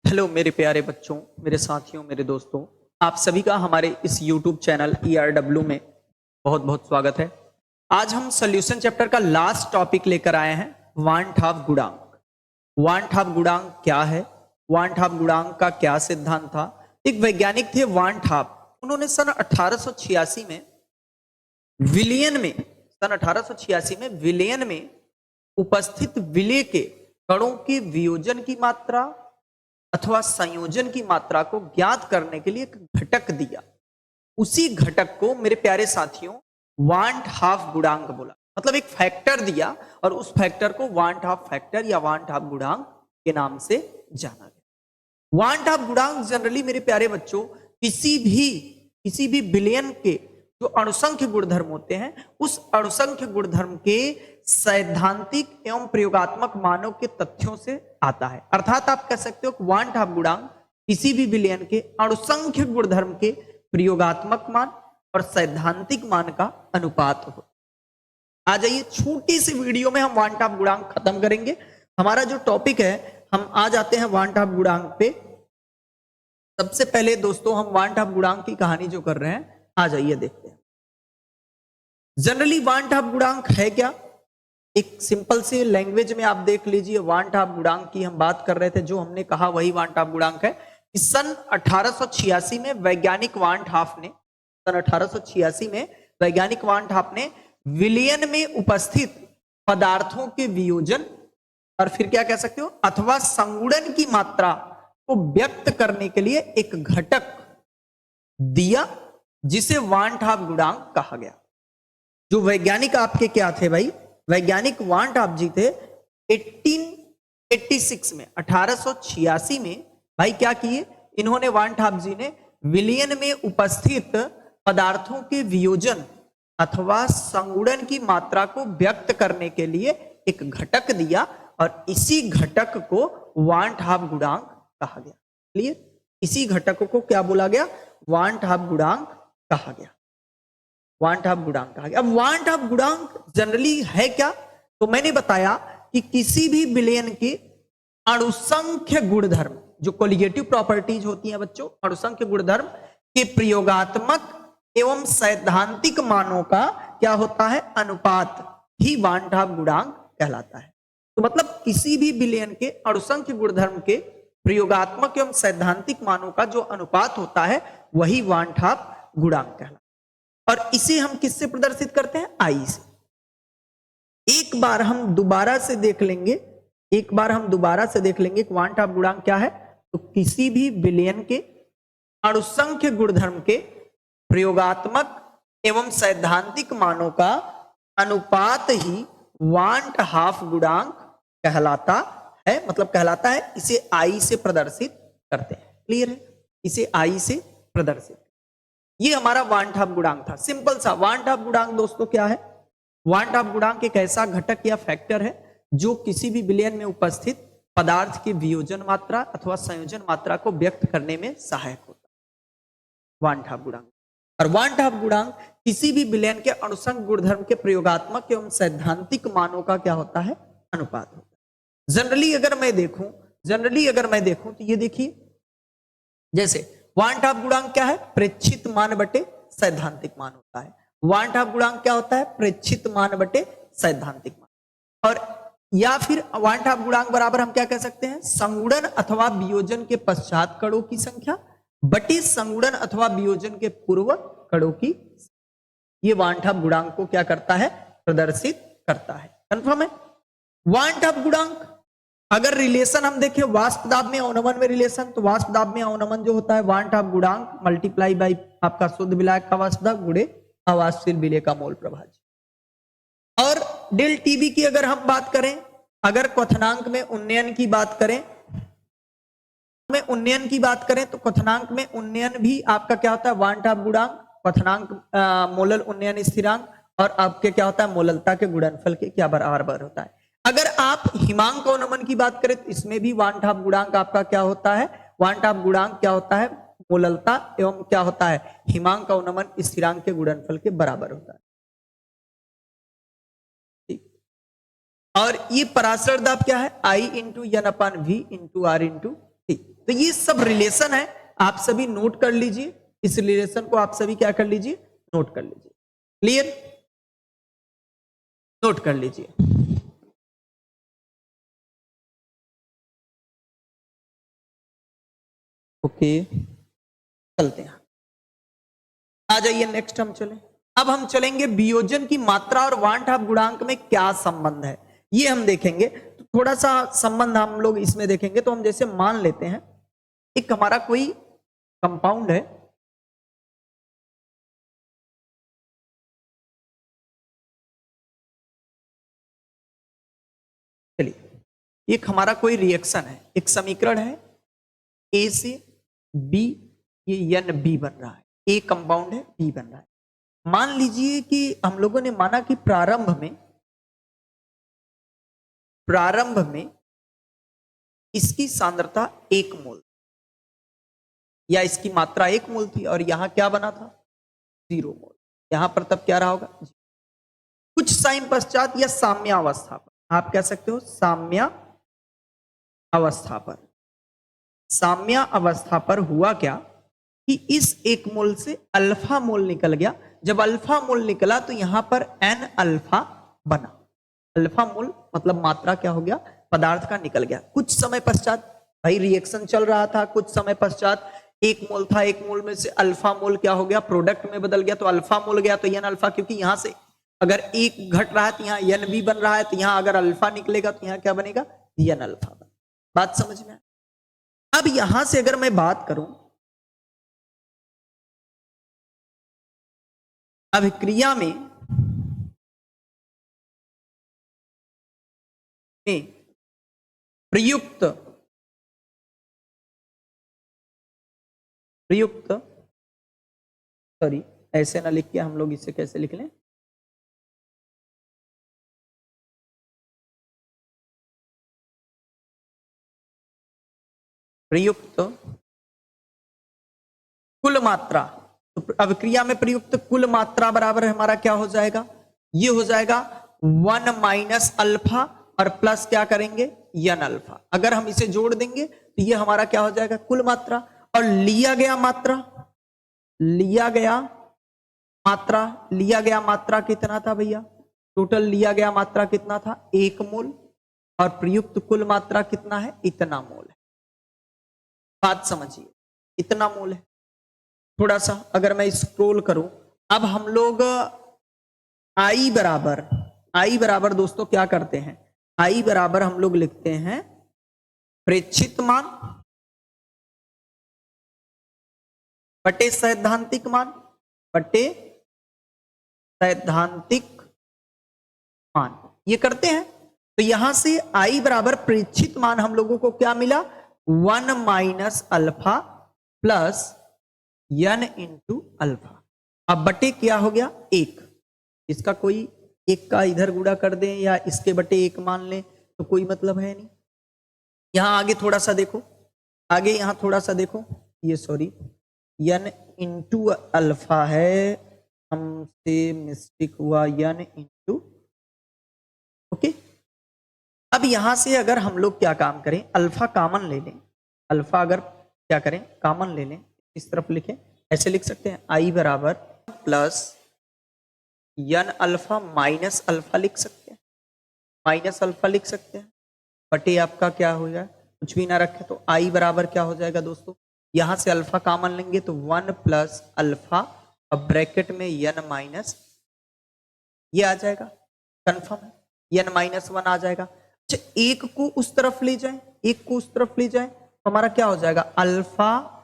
Hello मेरे प्यारे बच्चों, मेरे साथियों, मेरे दोस्तों, आप सभी का हमारे इस YouTube चैनल ERW में बहुत बहुत स्वागत है। आज हम सॉल्यूशन चैप्टर का लास्ट टॉपिक लेकर आए हैं, वांट हाफ गुणांक। वांट हाफ गुणांक क्या है? वांट हाफ गुणांक का क्या सिद्धांत था? एक वैज्ञानिक थे वांट हाफ, उन्होंने सन 1886 में विलियन में उपस्थित विलेय के कणों के वियोजन की मात्रा अथवा संयोजन की मात्रा को ज्ञात करने के लिए एक घटक दिया। उसी घटक को मेरे प्यारे साथियों वांट हाफ गुणांक बोला, मतलब एक फैक्टर दिया और उस फैक्टर को वांट हाफ फैक्टर या वांट हाफ गुणांक के नाम से जाना गया। वांट हाफ गुणांक जनरली मेरे प्यारे बच्चों किसी भी बिलियन के जो अणुसंख्य गुणधर्म होते हैं उस अणुसंख्य गुणधर्म के सैद्धांतिक एवं प्रयोगात्मक मानों के तथ्यों से आता है। अर्थात आप कह सकते हो कि वांट हाफ गुणांक किसी भी बिलियन के अणुसंख्य गुणधर्म के प्रयोगात्मक मान और सैद्धांतिक मान का अनुपात हो। आ जाइए, छोटी सी वीडियो में हम वांट हाफ गुणांक खत्म करेंगे। हमारा जो टॉपिक है, हम आ जाते हैं वांट हाफ गुणांक पे। सबसे पहले दोस्तों हम वांट हाफ गुणांक की कहानी जो कर रहे हैं, आ जाइए देखते हैं। जनरली वांट हाफ गुणांक है क्या? एक सिंपल सी लैंग्वेज में आप देख लीजिए, वांट हाफ गुणांक की हम बात कर रहे थे, जो हमने कहा वही वांट हाफ गुणांक है। कि सन 1886 में वैज्ञानिक वांट हाफ ने विलियन में उपस्थित पदार्थों के वियोजन और फिर क्या कह सकते हो अथवा संगुणन की मात्रा को व्यक्त करने के लिए एक घटक दिया जिसे वांट हाफ गुणांक कहा गया। जो वैज्ञानिक आपके क्या थे भाई? वैज्ञानिक वांट हाफ जी थे 1886 में भाई क्या किए इन्होंने? वांट हाफ जी ने विलियन में उपस्थित पदार्थों के वियोजन अथवा संगुणन की मात्रा को व्यक्त करने के लिए एक घटक दिया और इसी घटक को वांट हाफ गुणांक कहा गया। क्लियर? इसी घटक को क्या बोला गया? वांट हाफ गुणांक कहा गया। वांट हाफ गुणांक कहा गया। अब वांट हाफ गुणांक जनरली है क्या? तो मैंने बताया कि किसी भी बिलियन के अणुसंख्य गुणधर्म, जो कोलिगेटिव प्रॉपर्टीज होती हैं बच्चों, अणुसंख्य गुणधर्म के प्रयोगात्मक एवं सैद्धांतिक मानों का क्या होता है? अनुपात ही वांट हाफ गुणांक कहलाता है। तो मतलब किसी भी बिलियन के अणुसंख्य गुणधर्म के प्रयोगात्मक एवं सैद्धांतिक मानों का जो अनुपात होता है वही वांट हाफ गुणांक कहलाता है। और इसे हम किससे प्रदर्शित करते हैं? आई से। एक बार हम दोबारा से देख लेंगे कि वांट हाफ गुणांक क्या है। तो किसी भी बिलियन के अणुसंख्य गुणधर्म के प्रयोगात्मक एवं सैद्धांतिक मानों का अनुपात ही वांट हाफ गुणांक कहलाता है। मतलब कहलाता है, इसे आई से प्रदर्शित करते हैं। क्लियर है? इसे आई से प्रदर्शित। ये हमारा वांट हाफ गुणांक था, सिंपल सा। वांट हाफ गुणांक दोस्तों क्या है? वांट हाफ गुणांक एक ऐसा घटक या फैक्टर है जो किसी भी बिलियन में उपस्थित पदार्थ की वियोजन मात्रा अथवा संयोजन मात्रा को व्यक्त करने में सहायक होता है, वांट हाफ गुणांक। और वांट हाफ गुणांक किसी भी बिलियन के अणुसंख्य गुणधर्म के प्रयोगात्मक एवं सैद्धांतिक मानों का क्या होता है? अनुपात होता है। जनरली अगर मैं देखूं तो ये देखिए, जैसे वांट हाफ गुणांक क्या है? प्रेक्षित मान बटे सैद्धांतिक मान होता है। वांट हाफ गुणांक क्या होता है? प्रेक्षित मान बटे सैद्धांतिक मान। और या फिर वांट हाफ गुणांक बराबर हम क्या कह सकते हैं? संगुणन अथवा वियोजन के पश्चात कणों की संख्या बटे संगुणन अथवा वियोजन के पूर्व कणों की। ये वांट हाफ गुणांक को क्या करता है? प्रदर्शित करता है। कंफर्म है? वांट हाफ गुणांक अगर रिलेशन हम देखें वाष्प दाब में अवनमन में रिलेशन, तो वाष्प दाब में अवनमन जो होता है वांट हाफ गुणांक मल्टीप्लाई बाई आपका शुद्ध विलायक का वाष्प दाब गुणे अवाष्पशील विलेय का मोल प्रभाज्य। और डेल टीबी की अगर हम बात करें, अगर क्वथनांक में उन्नयन की बात करें तो क्वथनांक में उन्नयन भी आपका क्या होता है? वांट हाफ गुणांक। क्वथनांक मोलल उन्नयन स्थिरांक और आपके क्या होता है? मोललता के गुणनफल के क्या बराबर होता है। अगर आप हिमांक अवनमन की बात करें तो इसमें भी वांट हाफ गुणांक आपका क्या होता है? वांट हाफ गुणांक क्या होता है? मोललता एवं क्या होता है? हिमांक अवनमन स्थिरांक के गुणनफल के बराबर होता है। और ये पराशर दाब क्या है? I into N upon V into R into T. तो ये सब रिलेशन है, आप सभी नोट कर लीजिए, इस रिलेशन को आप सभी क्या कर लीजिए, नोट कर लीजिए। क्लियर, नोट कर लीजिए। ओके, चलते हैं, आ जाइए नेक्स्ट हम चलें। अब हम चलेंगे वियोजन की मात्रा और वांट ऑफ गुणांक में क्या संबंध है, ये हम देखेंगे। तो थोड़ा सा संबंध हम लोग इसमें देखेंगे। तो हम जैसे मान लेते हैं एक हमारा कोई कंपाउंड है, चलिए एक हमारा कोई रिएक्शन है, एक समीकरण है, ए से बी, ये एन बी बन रहा है, ए कंपाउंड है, बी बन रहा है। मान लीजिए कि हम लोगों ने माना कि प्रारंभ में इसकी सांद्रता 1 मोल या इसकी मात्रा 1 मोल थी, और यहां क्या बना था 0 मोल। यहां पर तब क्या रहा होगा, कुछ समय पश्चात या साम्यावस्था पर, आप कह सकते हो साम्य अवस्था पर, साम्य अवस्था पर हुआ क्या कि इस 1 मोल से अल्फा मोल निकल गया। जब अल्फा मोल निकला तो यहां पर एन अल्फा बना। अल्फा मोल मतलब मात्रा क्या हो गया, पदार्थ का निकल गया। कुछ समय पश्चात, भाई रिएक्शन चल रहा था, कुछ समय पश्चात 1 मोल था, 1 मोल में से अल्फा मोल क्या हो गया, प्रोडक्ट में बदल गया, तो अल्फा मोल गया, तो एन अल्फा, क्योंकि यहां से अगर 1 घट रहा है तो यहां एन बी बन रहा है, तो यहां अगर अल्फा निकलेगा तो यहां क्या बनेगा, एन अल्फा। बात समझ में। अब यहां से अगर मैं बात करूं अभिक्रिया में प्रयुक्त सॉरी, ऐसे ना लिख के हम लोग इसे कैसे लिख लें, प्रयुक्त कुल मात्रा। तो अभिक्रिया में प्रयुक्त कुल मात्रा बराबर हमारा क्या हो जाएगा, ये हो जाएगा 1 माइनस अल्फा और प्लस क्या करेंगे एन अल्फा। अगर हम इसे जोड़ देंगे तो ये हमारा क्या हो जाएगा, कुल मात्रा। और लिया गया मात्रा कितना था भैया, टोटल लिया गया मात्रा कितना था 1 मोल, और प्रयुक्त कुल मात्रा कितना है, इतना मोल है। बात समझिए, इतना मोल है। थोड़ा सा अगर मैं स्क्रॉल करूं, अब हम लोग आई बराबर दोस्तों क्या करते हैं, आई बराबर हम लोग लिखते हैं प्रेक्षित मान बटे सैद्धांतिक मान बटे सैद्धांतिक मान, ये करते हैं। तो यहां से आई बराबर प्रेक्षित मान हम लोगों को क्या मिला, 1 minus alpha plus N into alpha. अब बटे क्या हो गया 1, इसका कोई 1 का इधर गुणा कर दें या इसके बटे 1 मान लें तो कोई मतलब है नहीं। यहां आगे थोड़ा सा देखो, आगे यहां थोड़ा सा देखो, ये सॉरी एन इंटू अल्फा है, हमसे मिस्टेक हुआ, एन इंटू, ओके। अब यहां से अगर हम लोग क्या काम करें, अल्फा कॉमन ले लें, अल्फा अगर क्या करें कॉमन ले लें, इस तरफ लिखें, ऐसे लिख सकते हैं आई बराबर plus N alpha minus alpha लिख सकते हैं, माइनस अल्फा लिख सकते हैं, बटे आपका क्या हो जाए, कुछ भी ना रखे तो आई बराबर क्या हो जाएगा दोस्तों, यहां से अल्फा कॉमन लेंगे तो 1 प्लस अल्फा और ब्रैकेट में एन माइनस, ये आ जाएगा, कंफर्म है, एन माइनस 1 आ जाएगा। अच्छा, एक को उस तरफ ले जाए, एक को उस तरफ ले जाए तो हमारा क्या हो जाएगा, अल्फा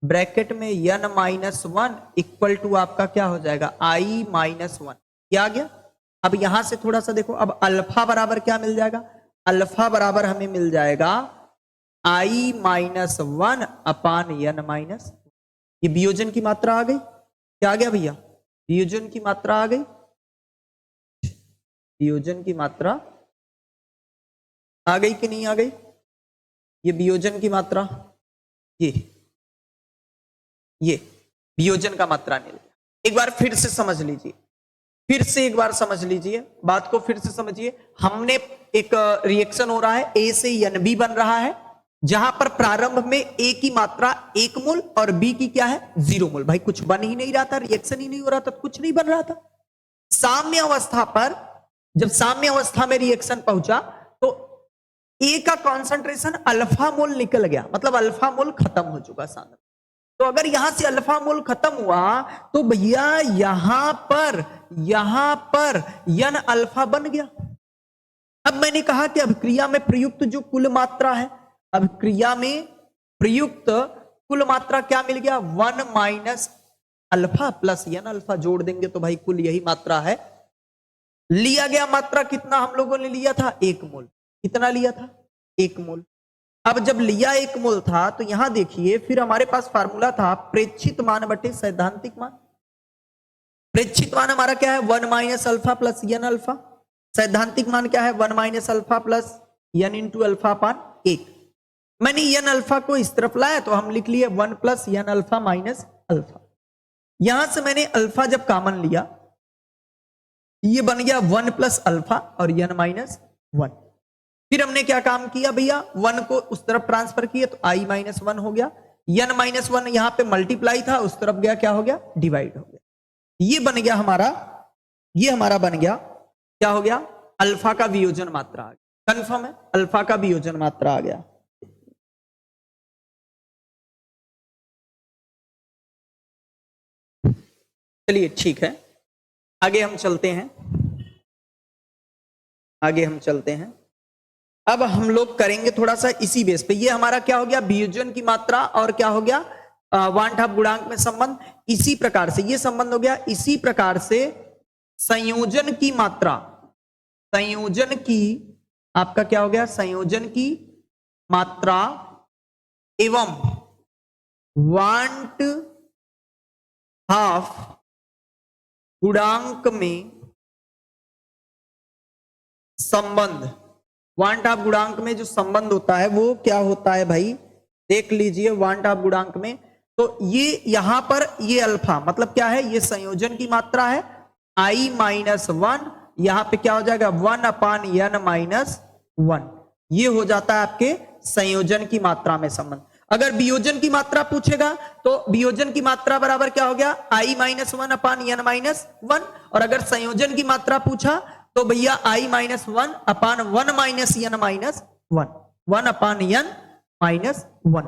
ब्रैकेट में एन माइनस 1 इक्वल टू आपका क्या हो जाएगा, आई माइनस 1, क्या आ गया। अब यहां से थोड़ा सा देखो, अब अल्फा बराबर क्या मिल जाएगा, अल्फा बराबर हमें मिल जाएगा आई माइनस 1 अपान एन माइनस, ये वियोजन की मात्रा आ गई, क्या आ गया भैया, वियोजन की मात्रा आ गई, वियोजन की मात्रा आ गई कि नहीं आ गई, ये वियोजन की मात्रा, ये वियोजन का मात्रा मिल गया। एक बार फिर से समझ लीजिए, फिर से एक बार समझ लीजिए, बात को फिर से समझिए। हमने एक रिएक्शन हो रहा है, ए से एन बी बन रहा है, जहां पर प्रारंभ में ए की मात्रा 1 मोल और बी की क्या है 0 मोल। भाई कुछ बन ही नहीं रहा था, रिएक्शन ही नहीं हो रहा था, कुछ नहीं बन रहा था। साम्य अवस्था पर, जब साम्य अवस्था में रिएक्शन पहुंचा तो ए का कॉन्सेंट्रेशन अल्फा मोल निकल गया, मतलब अल्फा मोल खत्म हो चुका सांद्रता। तो अगर यहां से अल्फा मोल खत्म हुआ तो भैया यहां पर यन अल्फा बन गया। अब मैंने कहा कि अभिक्रिया में प्रयुक्त जो कुल मात्रा है, अभिक्रिया में प्रयुक्त कुल मात्रा क्या मिल गया 1 माइनस अल्फा प्लस यन अल्फा, जोड़ देंगे तो भाई कुल यही मात्रा है। लिया गया मात्रा कितना हम लोगों ने लिया था 1 मोल। कितना लिया था 1 मोल। अब जब लिया 1 मोल था तो यहां देखिए फिर हमारे पास फार्मूला था प्रेक्षित मान बटे सैद्धांतिक मान। प्रेक्षित मान हमारा क्या है 1 माइनस अल्फा प्लस यन अल्फा। सैद्धांतिक मान क्या है 1 माइनस अल्फा प्लस यन इंटू अल्फा अपान 1। मैंने यन अल्फा को इस तरफ लाया तो हम लिख लिए 1 प्लस यन अल्फा माइनस अल्फा। यहां से मैंने अल्फा जब कॉमन लिया ये बन गया 1 प्लस अल्फा और यन माइनस 1। फिर हमने क्या काम किया भैया 1 को उस तरफ ट्रांसफर किया तो i माइनस 1 हो गया। यन माइनस 1 यहां पे मल्टीप्लाई था, उस तरफ गया क्या हो गया डिवाइड हो गया। ये बन गया हमारा, ये हमारा बन गया क्या हो गया अल्फा का वियोजन मात्रा आ गया। कंफर्म है अल्फा का वियोजन मात्रा आ गया। चलिए ठीक है, आगे हम चलते हैं, आगे हम चलते हैं। अब हम लोग करेंगे थोड़ा सा इसी बेस पे। ये हमारा क्या हो गया वियोजन की मात्रा और क्या हो गया वांट ऑफ गुणांक में संबंध। इसी प्रकार से ये संबंध हो गया। इसी प्रकार से संयोजन की मात्रा, संयोजन की आपका क्या हो गया संयोजन की मात्रा एवं वांट ऑफ गुणांक में संबंध। वांट ऑफ गुणांक में जो संबंध होता है वो क्या होता है भाई देख लीजिए। वांट ऑफ गुणांक में तो ये यहां पर ये अल्फा मतलब क्या है ये संयोजन की मात्रा है i माइनस 1। यहां पे क्या हो जाएगा 1 अपान n माइनस 1। ये हो जाता है आपके संयोजन की मात्रा में संबंध। अगर वियोजन की मात्रा पूछेगा तो वियोजन की मात्रा बराबर क्या हो गया i minus 1 upon n minus 1। और अगर संयोजन की मात्रा पूछा तो भैया i minus 1 upon 1 minus n minus 1, 1 upon n minus 1।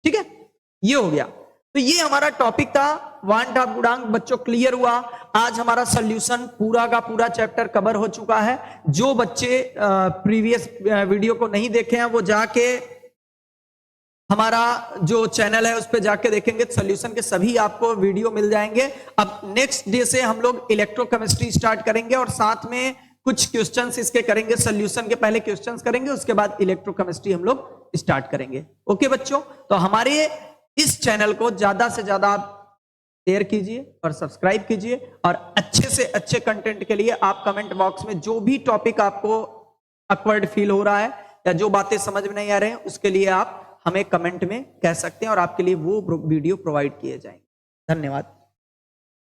ठीक है ये हो गया। तो ये हमारा टॉपिक था वांट ऑफ गुणांक। बच्चों क्लियर हुआ। आज हमारा सॉल्यूशन पूरा का पूरा चैप्टर कवर हो चुका है। जो बच्चे प्रीवियस वीडियो को नहीं देखे हैं वो जाके हमारा जो चैनल है उस पर जाके देखेंगे, सॉल्यूशन के सभी आपको वीडियो मिल जाएंगे। अब नेक्स्ट डे से हम लोग इलेक्ट्रोकेमिस्ट्री स्टार्ट करेंगे और साथ में कुछ क्वेश्चंस इसके करेंगे। सॉल्यूशन के पहले क्वेश्चंस करेंगे, उसके बाद इलेक्ट्रोकेमिस्ट्री हम लोग स्टार्ट करेंगे। ओके बच्चों, तो हमारे इस चैनल को ज्यादा से ज्यादा आप शेयर कीजिए और सब्सक्राइब कीजिए। और अच्छे से अच्छे कंटेंट के लिए आप कमेंट बॉक्स में जो भी टॉपिक आपको अक्वर्ड फील हो रहा है या जो बातें समझ में नहीं आ रहे हैं उसके लिए आप हमें कमेंट में कह सकते हैं और आपके लिए वो वीडियो प्रोवाइड किए जाएंगे। धन्यवाद।